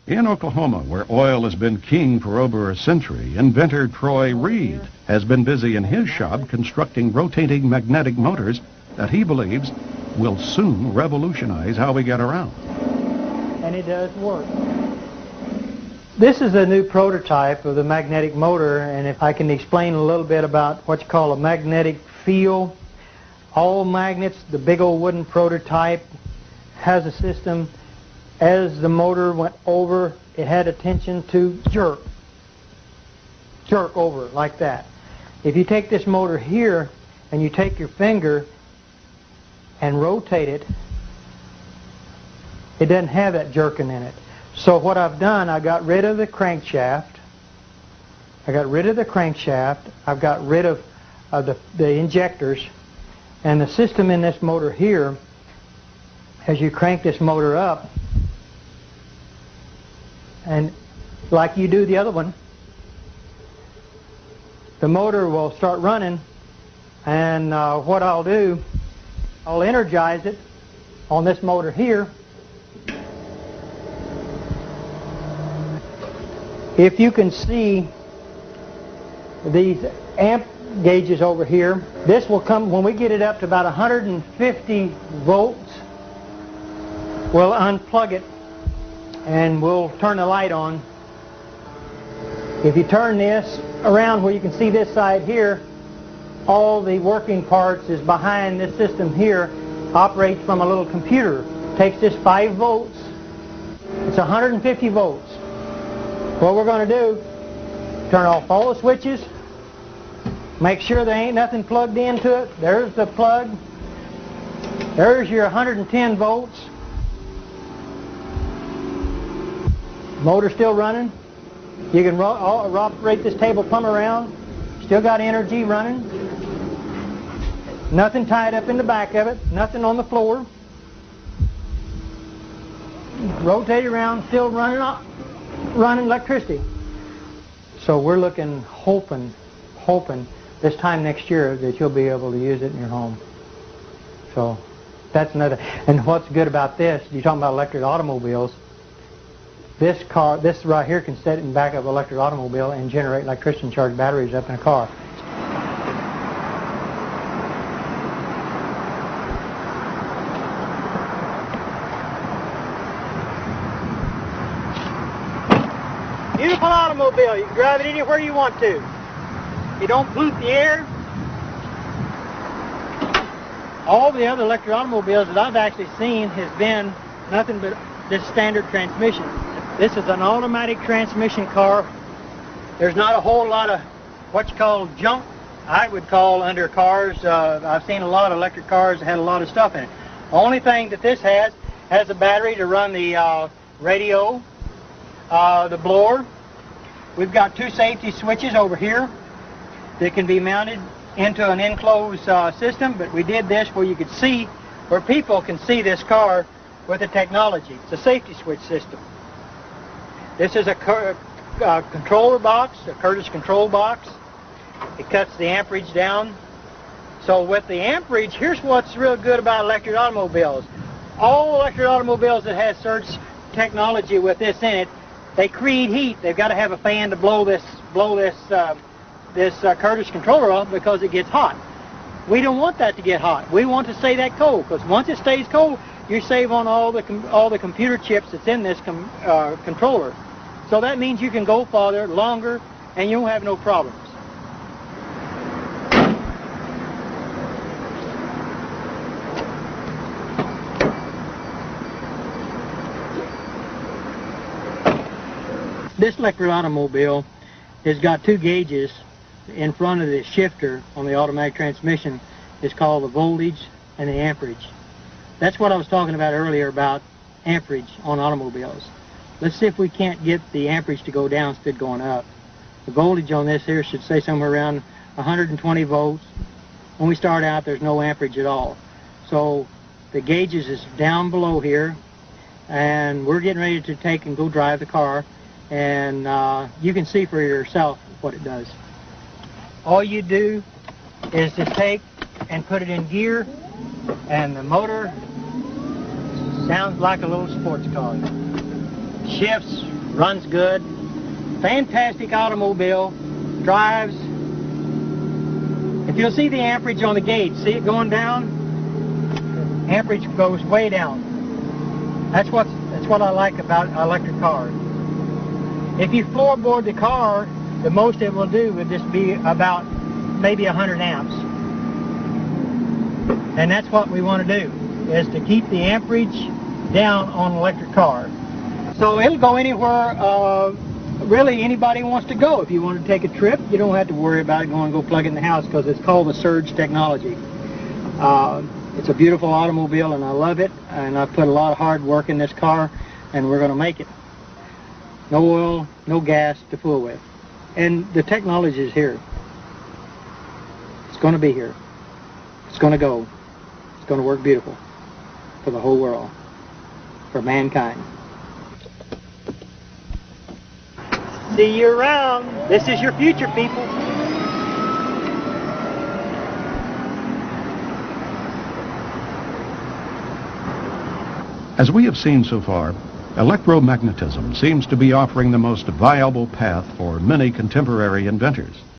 In Oklahoma, where oil has been king for over a century, inventor Troy Reed has been busy in his shop constructing rotating magnetic motors that he believes will soon revolutionize how we get around. And it does work. This is a new prototype of the magnetic motor, and if I can explain a little bit about what you call a magnetic field. All magnets, the big old wooden prototype, has a system. As the motor went over, it had a tension to jerk over like that. If you take this motor here and you take your finger and rotate it, it doesn't have that jerking in it. So what I've done, I got rid of the crankshaft. I've got rid of the injectors, and the system in this motor here, as you crank this motor up, and like you do the other one, the motor will start running, and what I'll do, I'll energize it on this motor here. If you can see these amp gauges over here, this will come, when we get it up to about 150 volts, we'll unplug it and we'll turn the light on. If you turn this around where you can see this side here, all the working parts is behind this system here, operates from a little computer. Takes this 5 volts, it's 150 volts. What we're going to do, turn off all the switches, make sure there ain't nothing plugged into it. There's the plug. There's your 110 volts. Motor still running. You can operate this table plumb around. Still got energy running. Nothing tied up in the back of it. Nothing on the floor. Rotate it around. Still running electricity. So we're looking, hoping this time next year that you'll be able to use it in your home. So that's another. And what's good about this, you're talking about electric automobiles, this right here can set it in the back of an electric automobile and generate electricity and charge batteries up in a car. Beautiful automobile. You can drive it anywhere you want to. You don't pollute the air. All the other electric automobiles that I've actually seen has been nothing but this standard transmission. This is an automatic transmission car. There's not a whole lot of what you call junk, I would call, under cars. I've seen a lot of electric cars that had a lot of stuff in it. The only thing that this has a battery to run the radio, the blower. We've got 2 safety switches over here that can be mounted into an enclosed system, but we did this where you could see, where people can see this car with the technology. It's a safety switch system. This is a controller box, a Curtis control box. It cuts the amperage down. So with the amperage, here's what's real good about electric automobiles. All electric automobiles that have surge technology with this in it, they create heat. They've got to have a fan to blow this Curtis controller off because it gets hot. We don't want that to get hot. We want to stay that cold, because once it stays cold, you save on all the computer chips that's in this controller. So that means you can go farther, longer, and you won't have no problems. This electric automobile has got 2 gauges in front of the shifter on the automatic transmission. It's called the voltage and the amperage. That's what I was talking about earlier about amperage on automobiles. Let's see if we can't get the amperage to go down instead of going up. The voltage on this here should say somewhere around 120 volts. When we start out, there's no amperage at all. So the gauges is down below here, and we're getting ready to take and go drive the car, and you can see for yourself what it does. All you do is to take and put it in gear, and the motor sounds like a little sports car. Shifts runs good, fantastic automobile, drives. If you'll see the amperage on the gauge, see it going down? Amperage goes way down. That's what I like about electric cars. If you floorboard the car, the most it will do would just be about maybe 100 amps. And that's what we want to do, is to keep the amperage down on an electric car. So it'll go anywhere really anybody wants to go. If you want to take a trip, you don't have to worry about it going to go plug it in the house, because it's called the Surge technology. It's a beautiful automobile and I love it, and I've put a lot of hard work in this car, and we're going to make it. No oil, no gas to fool with. And the technology is here. It's going to be here. It's going to go. It's going to work beautiful for the whole world, for mankind. See you around. This is your future, people. As we have seen so far, electromagnetism seems to be offering the most viable path for many contemporary inventors.